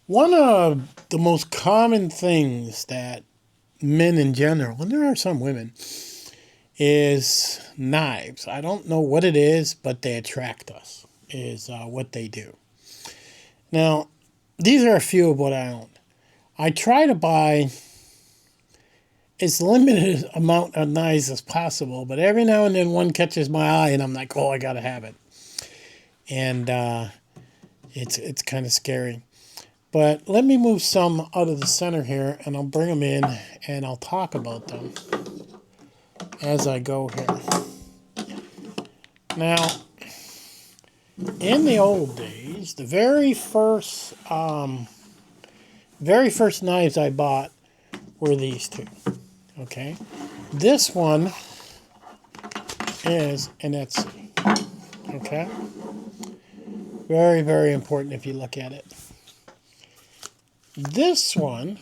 One of the most common things that men in general, and there are some women, is knives. I don't know what it is, but they attract us, is what they do. Now, these are a few of what I own. I try to buy as limited amount of knives as possible, but every now and then one catches my eye and I'm like, oh, I got to have it. And it's kind of scary. But let me move some out of the center here and I'll bring them in and I'll talk about them as I go here. Now, in the old days, the very first knives I bought were these two. Okay, this one is an Etsy. Okay, very, very important if you look at it. This one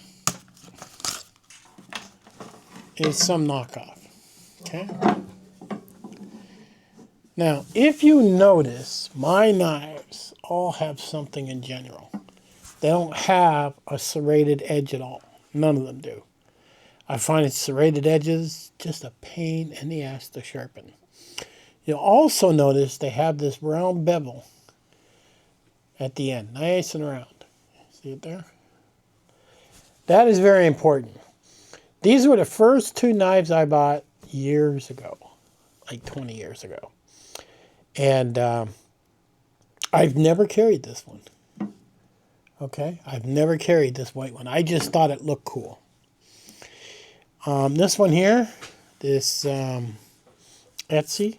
is some knockoff. Okay. Now, if you notice, my knives all have something in general. They don't have a serrated edge at all. None of them do. I find it serrated edges just a pain in the ass to sharpen. You'll also notice they have this round bevel at the end, nice and round. See it there? That is very important. These were the first two knives I bought years ago, like 20 years ago. And I've never carried this one. Okay? I've never carried this white one. I just thought it looked cool. This one here, this Etsy,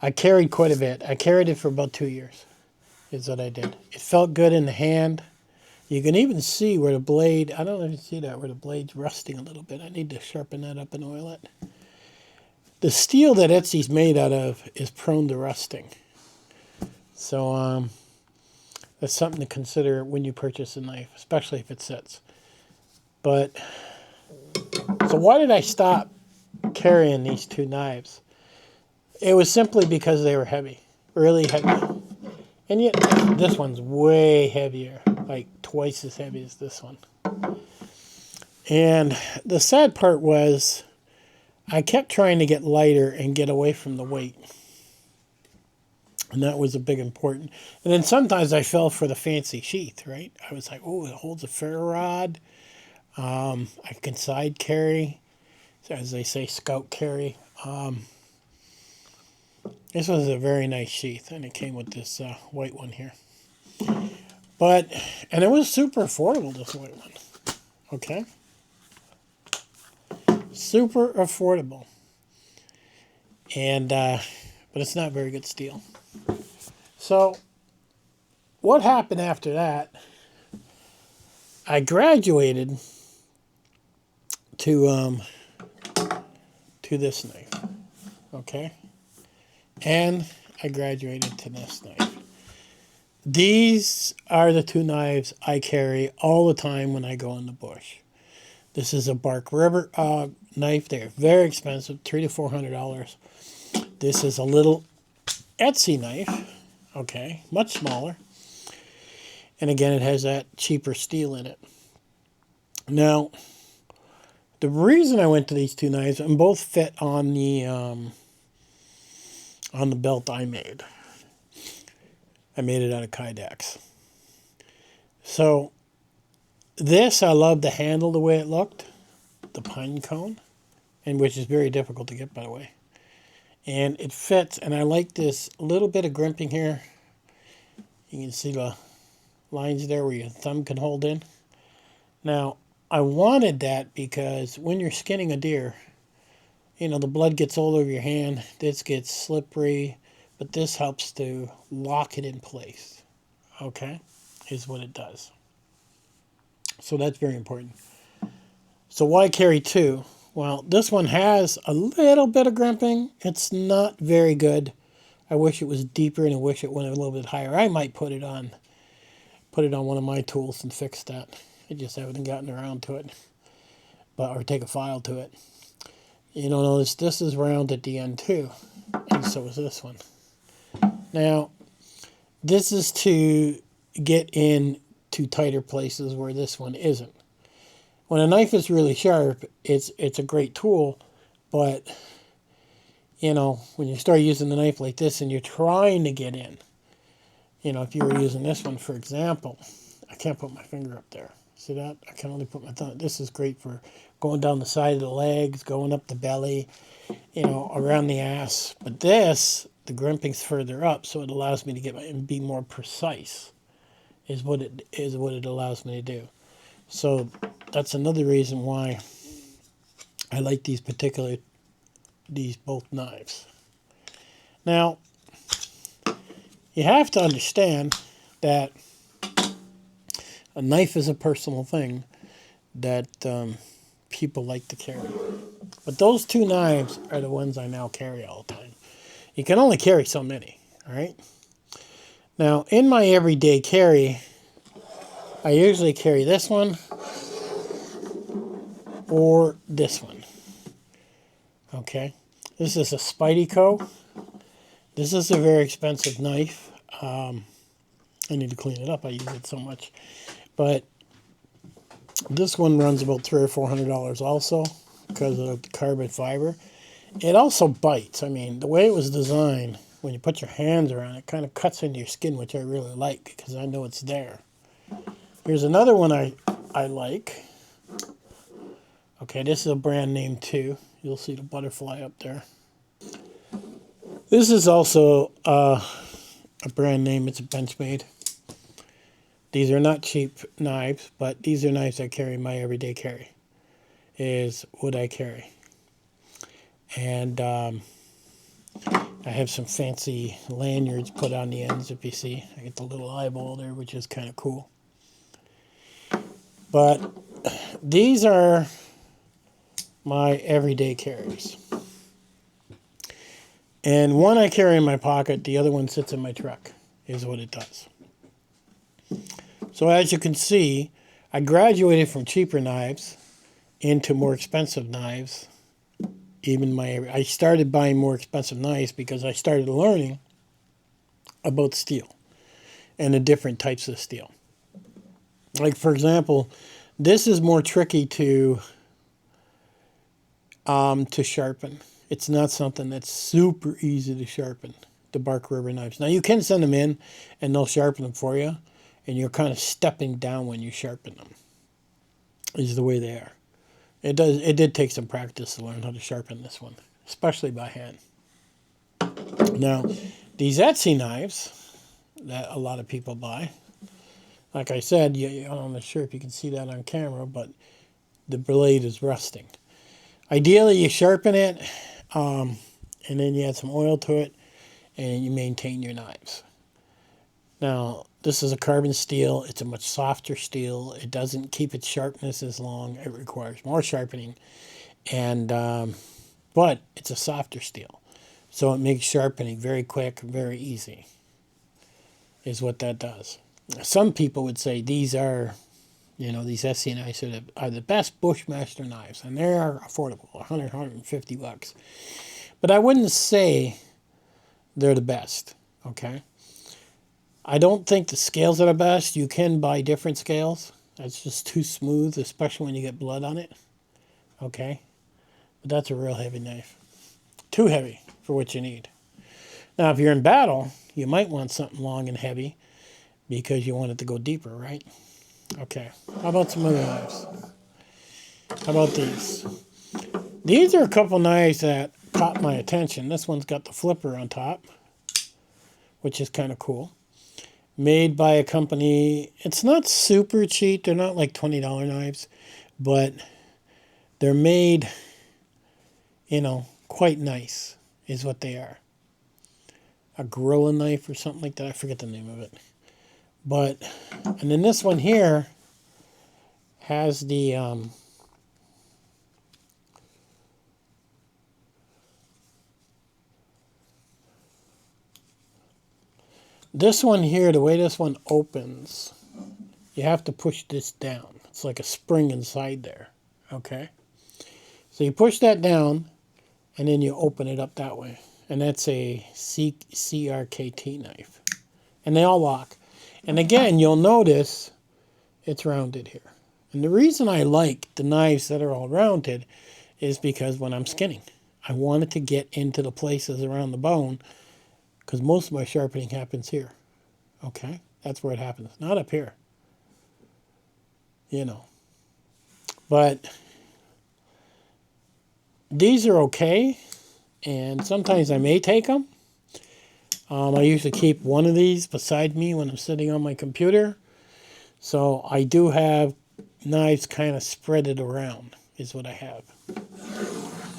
I carried quite a bit. I carried it for about 2 years, is what I did. It felt good in the hand. You can even see where the blade, I don't know if you see that, where the blade's rusting a little bit. I need to sharpen that up and oil it. The steel that Etsy's made out of is prone to rusting. So that's something to consider when you purchase a knife, especially if it sits. But, so why did I stop carrying these two knives? It was simply because they were heavy, really heavy. And yet, this one's way heavier, like twice as heavy as this one. And the sad part was, I kept trying to get lighter and get away from the weight. And that was a big important. And then sometimes I fell for the fancy sheath, right? I was like, oh, it holds a ferro rod. I can side carry, as they say, scout carry. This was a very nice sheath, and it came with this white one here. And it was super affordable, this white one. Okay? Super affordable. And, but it's not very good steel. So, what happened after that? I graduated to this knife. Okay? And I graduated to this knife. These are the two knives I carry all the time when I go in the bush. This is a Bark River knife. They're very expensive, $300 to $400. This is a little Etsy knife, okay, much smaller. And again, it has that cheaper steel in it. Now, the reason I went to these two knives, and both fit on the belt I made. I made it out of Kydex. So, this, I love the handle the way it looked, the pine cone, and which is very difficult to get, by the way. And it fits, and I like this little bit of grimping here. You can see the lines there where your thumb can hold in. Now, I wanted that because when you're skinning a deer, you know, the blood gets all over your hand, this gets slippery, but this helps to lock it in place, okay, is what it does. So that's very important. So why carry two? Well, this one has a little bit of grimping. It's not very good. I wish it was deeper and I wish it went a little bit higher. I might put it on one of my tools and fix that. I just haven't gotten around to it, or take a file to it. You know, notice this is round at the end too, and so is this one. Now, this is to get in two tighter places where this one isn't. When a knife is really sharp, it's a great tool, but you know, when you start using the knife like this and you're trying to get in, you know, if you were using this one, for example, I can't put my finger up there. See that? I can only put my thumb. This is great for going down the side of the legs, going up the belly, you know, around the ass. But this, the grimping's further up, so it allows me to get and be more precise. Is what it allows me to do. So that's another reason why I like these both knives. Now, you have to understand that a knife is a personal thing that people like to carry. But those two knives are the ones I now carry all the time. You can only carry so many, all right? Now, in my everyday carry, I usually carry this one or this one. Okay? This is a Spideyco. This is a very expensive knife. I need to clean it up. I use it so much. But this one runs about $300 or $400 also because of the carbon fiber. It also bites. I mean, the way it was designed, when you put your hands around it, it kind of cuts into your skin, which I really like because I know it's there. Here's another one I like. Okay, this is a brand name too. You'll see the butterfly up there. This is also a brand name. It's a Benchmade. These are not cheap knives, but these are knives I carry in my everyday carry. Is what I carry. And I have some fancy lanyards put on the ends, if you see. I get the little eyeball there, which is kind of cool. But these are my everyday carries. And one I carry in my pocket, the other one sits in my truck, is what it does. So as you can see, I graduated from cheaper knives into more expensive knives. I started buying more expensive knives because I started learning about steel and the different types of steel. Like, for example, this is more tricky to sharpen. It's not something that's super easy to sharpen, the Bark River knives. Now, you can send them in, and they'll sharpen them for you, and you're kind of stepping down when you sharpen them, is the way they are. It did take some practice to learn how to sharpen this one, especially by hand. Now, these Etsy knives that a lot of people buy, like I said, I'm not sure if you can see that on camera, but the blade is rusting. Ideally, you sharpen it, and then you add some oil to it, and you maintain your knives. Now, this is a carbon steel. It's a much softer steel. It doesn't keep its sharpness as long. It requires more sharpening, and but it's a softer steel, so it makes sharpening very quick, very easy. Is what that does. Some people would say these are, these Etsy knives are the best Bushmaster knives, and they are affordable, $100, $150. But I wouldn't say they're the best, okay? I don't think the scales are the best. You can buy different scales. That's just too smooth, especially when you get blood on it, okay? But that's a real heavy knife. Too heavy for what you need. Now, if you're in battle, you might want something long and heavy because you want it to go deeper, right? Okay, how about some other knives? How about these? These are a couple knives that caught my attention. This one's got the flipper on top, which is kind of cool. Made by a company, it's not super cheap. They're not like $20 knives, but they're made, quite nice is what they are. A gorilla knife or something like that. I forget the name of it. But, and then this one here has the, this one here, the way this one opens, you have to push this down. It's like a spring inside there, okay? So you push that down, and then you open it up that way. And that's a CRKT knife. And they all lock. And again, you'll notice It's rounded here. And the reason I like the knives that are all rounded is because when I'm skinning, I want it to get into the places around the bone, because most of my sharpening happens here. Okay? That's where it happens, not up here. You know. But these are okay, and sometimes I may take them. I usually keep one of these beside me when I'm sitting on my computer. So I do have knives kind of spread it around, is what I have.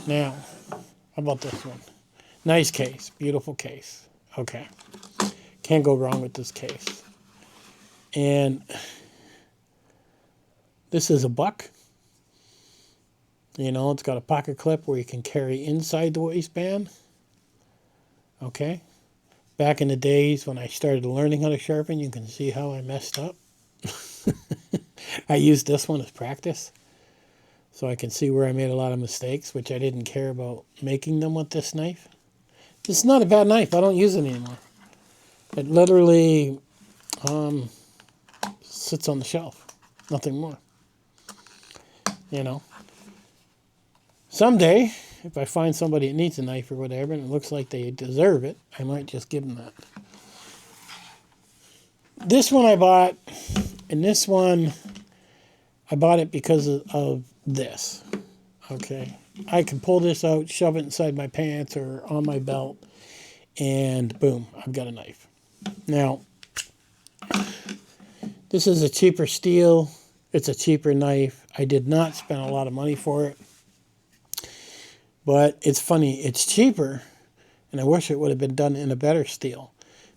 Now, how about this one? Nice case, beautiful case. Okay. Can't go wrong with this case. And this is a buck. You know, it's got a pocket clip where you can carry inside the waistband. Okay. Back in the days when I started learning how to sharpen, you can see how I messed up. I used this one as practice, so I can see where I made a lot of mistakes, which I didn't care about making them with this knife. This is not a bad knife. I don't use it anymore. It literally sits on the shelf. Nothing more. You know. Someday, if I find somebody that needs a knife or whatever, and it looks like they deserve it, I might just give them that. This one I bought, and this one, I bought it because of this. Okay. I can pull this out, shove it inside my pants or on my belt, and boom, I've got a knife. Now, this is a cheaper steel. It's a cheaper knife. I did not spend a lot of money for it. But it's funny, it's cheaper, and I wish it would have been done in a better steel.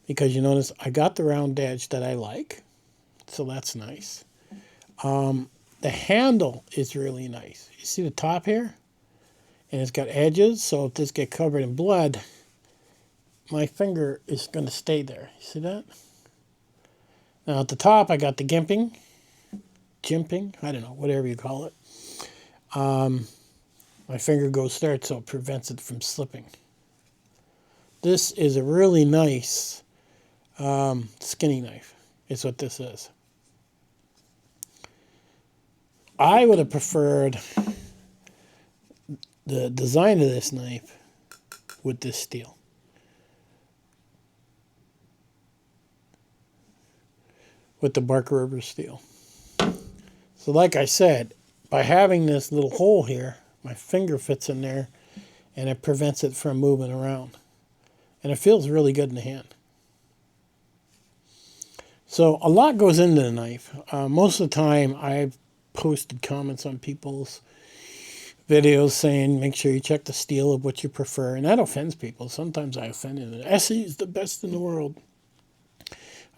Because you notice I got the round edge that I like, so that's nice. The handle is really nice. You see the top here? And it's got edges, so if this gets covered in blood, my finger is going to stay there. You see that? Now at the top, I got the jimping, I don't know, whatever you call it. My finger goes there, so it prevents it from slipping. This is a really nice skinning knife, is what this is. I would have preferred the design of this knife with this steel. With the Barker River steel. So like I said, by having this little hole here, my finger fits in there and it prevents it from moving around. And it feels really good in the hand. So a lot goes into the knife. Most of the time I've posted comments on people's videos saying make sure you check the steel of what you prefer. And that offends people. Sometimes I offend them. SE is the best in the world.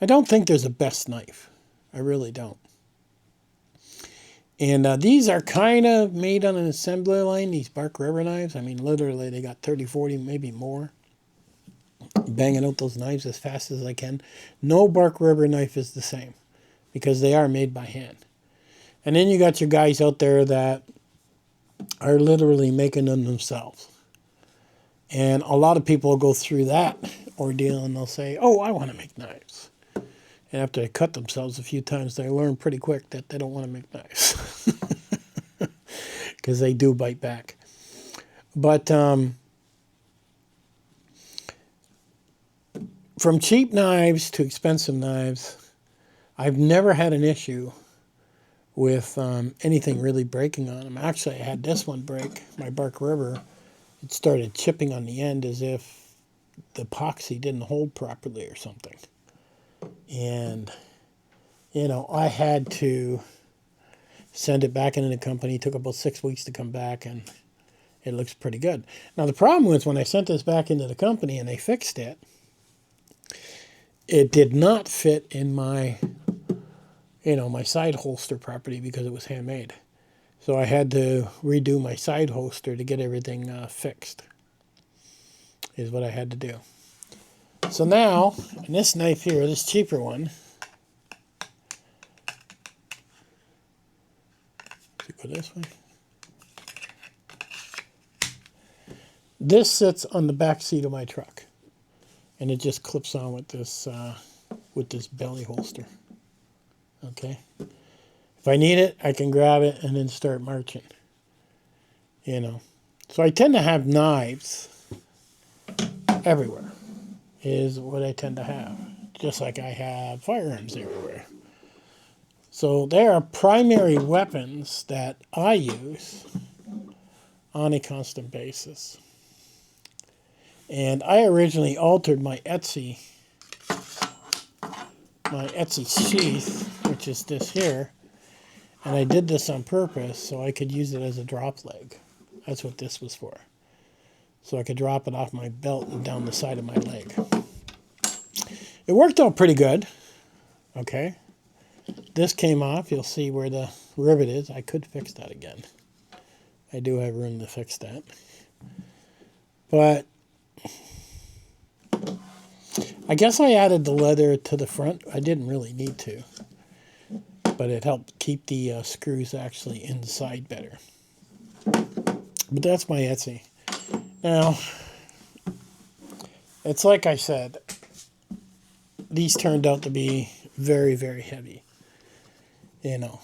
I don't think there's a best knife. I really don't. And these are kind of made on an assembly line, these Barker River knives. I mean, literally, they got 30, 40, maybe more. Banging out those knives as fast as I can. No Barker River knife is the same because they are made by hand. And then you got your guys out there that are literally making them themselves. And a lot of people will go through that ordeal and they'll say, oh, I want to make knives. And after they cut themselves a few times, they learn pretty quick that they don't want to make knives. Because they do bite back. But from cheap knives to expensive knives, I've never had an issue with anything really breaking on them. Actually, I had this one break, my Barker River. It started chipping on the end as if the epoxy didn't hold properly or something. And, you know, I had to send it back into the company. It took about 6 weeks to come back, and it looks pretty good. Now, the problem was when I sent this back into the company and they fixed it, it did not fit in my, you know, my side holster properly because it was handmade. So I had to redo my side holster to get everything fixed, is what I had to do. So now, in this knife here, this cheaper one, go this way. This sits on the back seat of my truck, and it just clips on with this belly holster. Okay, If I need it, I can grab it and then start marching. You know. So I tend to have knives everywhere, is what I tend to have. Just like I have firearms everywhere. So there are primary weapons that I use on a constant basis. And I originally altered my Etsy sheath, which is this here, and I did this on purpose so I could use it as a drop leg. That's what this was for. So I could drop it off my belt and down the side of my leg. It worked out pretty good. Okay. This came off. You'll see where the rivet is. I could fix that again. I do have room to fix that. But I guess I added the leather to the front. I didn't really need to. But it helped keep the screws actually inside better. But that's my Etsy. Now, it's like I said, these turned out to be very, very heavy. You know.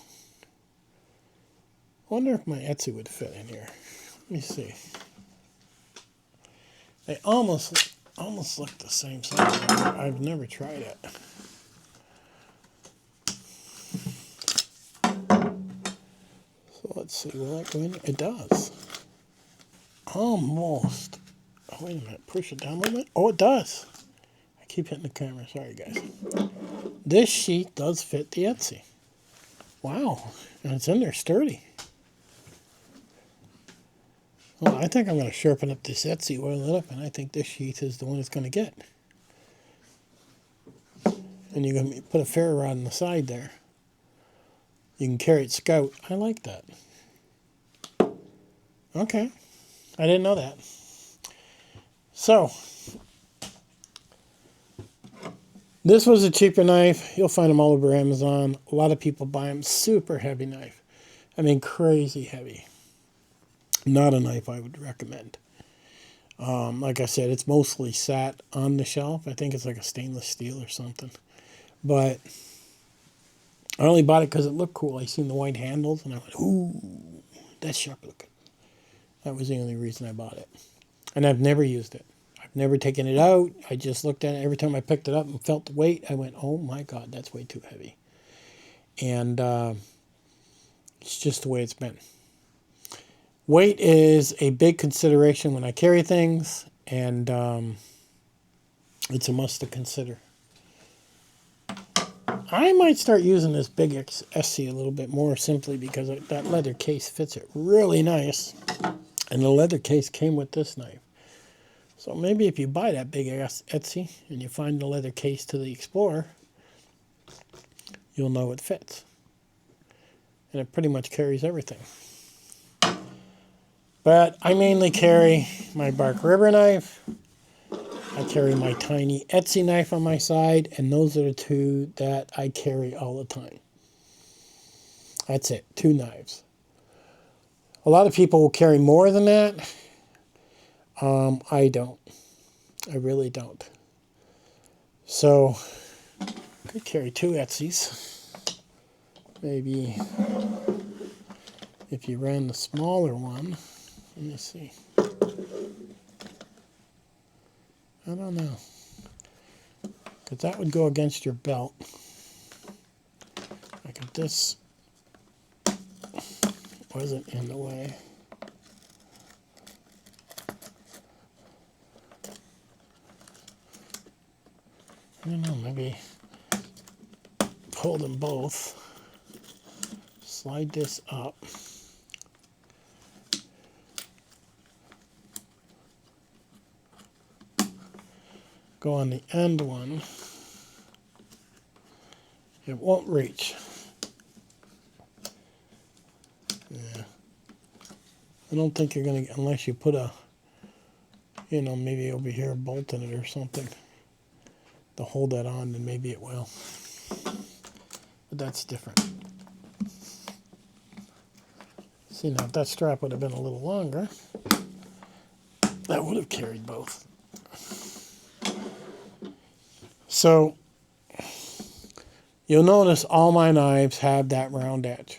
I wonder if my Etsy would fit in here. Let me see. They almost look the same size. I've never tried it. So let's see, will that go in? It does. Almost. Oh, wait a minute, push it down a little bit. Oh, it does. I keep hitting the camera, sorry guys. This sheet does fit the Etsy. Wow, and it's in there sturdy. Well, I think I'm going to sharpen up this Etsy, oil it up, and I think this sheath is the one it's going to get. And you're going to put a ferro rod on the side there. You can carry it scout. I like that. Okay. I didn't know that. So, this was a cheaper knife. You'll find them all over Amazon. A lot of people buy them. Super heavy knife. I mean, crazy heavy. Not a knife I would recommend. Like I said, it's mostly sat on the shelf. I think it's like a stainless steel or something. But I only bought it because it looked cool. I seen the white handles and I went, ooh, that's sharp looking. That was the only reason I bought it. And I've never used it. I've never taken it out. I just looked at it. Every time I picked it up and felt the weight, I went, oh my God, that's way too heavy. And it's just the way it's been. Weight is a big consideration when I carry things, and it's a must to consider. I might start using this big SC a little bit more simply because that leather case fits it really nice. And the leather case came with this knife. So maybe if you buy that big Etsy and you find the leather case to the Explorer, you'll know it fits. And it pretty much carries everything. But I mainly carry my Bark River knife. I carry my tiny Etsy knife on my side, and those are the two that I carry all the time. That's it, 2 knives. A lot of people will carry more than that. I don't. I really don't. So, I could carry 2 Etsys. Maybe if you ran the smaller one. Let me see. I don't know. Because that would go against your belt. Like if this wasn't in the way. I don't know, maybe pull them both. Slide this up. Go on the end one. It won't reach. Yeah. I don't think you're going to, unless you put a, maybe over here a bolt in it or something to hold that on, then maybe it will. But that's different. See, now if that strap would have been a little longer, that would have carried both. So, You'll notice all my knives have that round edge.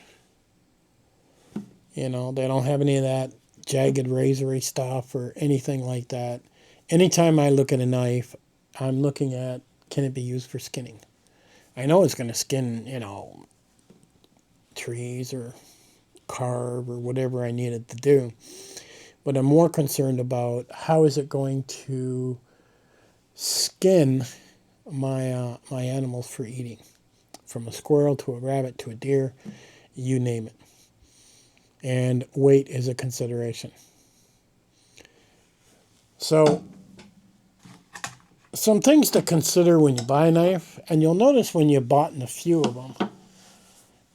You know, they don't have any of that jagged razory stuff or anything like that. Anytime I look at a knife, I'm looking at, can it be used for skinning? I know it's going to skin, you know, trees or carve or whatever I need it to do. But I'm more concerned about how is it going to skin my animals for eating, from a squirrel to a rabbit to a deer, you name it. And weight is a consideration. So some things to consider when you buy a knife, and you'll notice when you bought in a few of them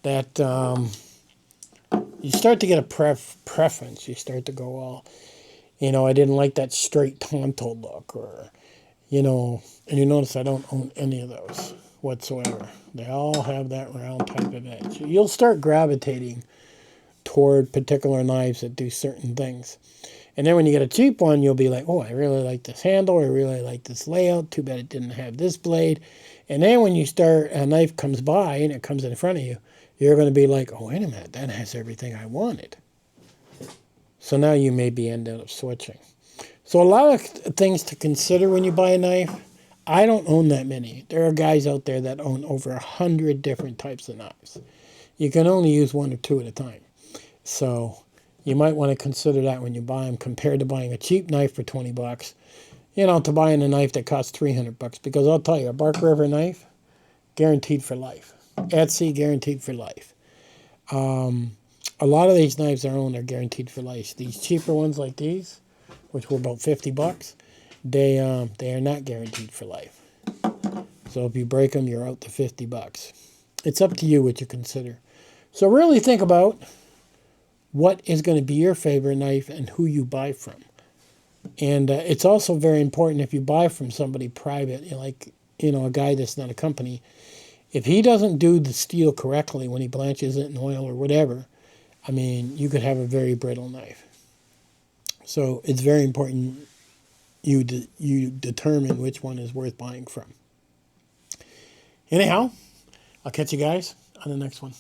that you start to get a preference. You start to go, well, you know, I didn't like that straight tonto look, or, you know, and you notice I don't own any of those whatsoever. They all have that round type of edge. You'll start gravitating toward particular knives that do certain things. And then when you get a cheap one, you'll be like, oh, I really like this handle. I really like this layout. Too bad it didn't have this blade. And then when you start, a knife comes by and it comes in front of you, you're going to be like, oh, wait a minute, that has everything I wanted. So now you may be ended up switching. So a lot of things to consider when you buy a knife. I don't own that many. There are guys out there that own over 100 different types of knives. You can only use one or two at a time. So you might want to consider that when you buy them, compared to buying a cheap knife for 20 bucks, you know, to buying a knife that costs 300 bucks. Because I'll tell you, a Bark River knife, guaranteed for life. Etsy, guaranteed for life. A lot of these knives I own are guaranteed for life. These cheaper ones like these, which were about 50 bucks, they are not guaranteed for life. So if you break them, you're out to 50 bucks. It's up to you what you consider. So really think about what is going to be your favorite knife and who you buy from. And it's also very important if you buy from somebody private, like, you know, a guy that's not a company. If he doesn't do the steel correctly when he blanches it in oil or whatever, I mean, you could have a very brittle knife. So it's very important you determine which one is worth buying from. Anyhow, I'll catch you guys on the next one.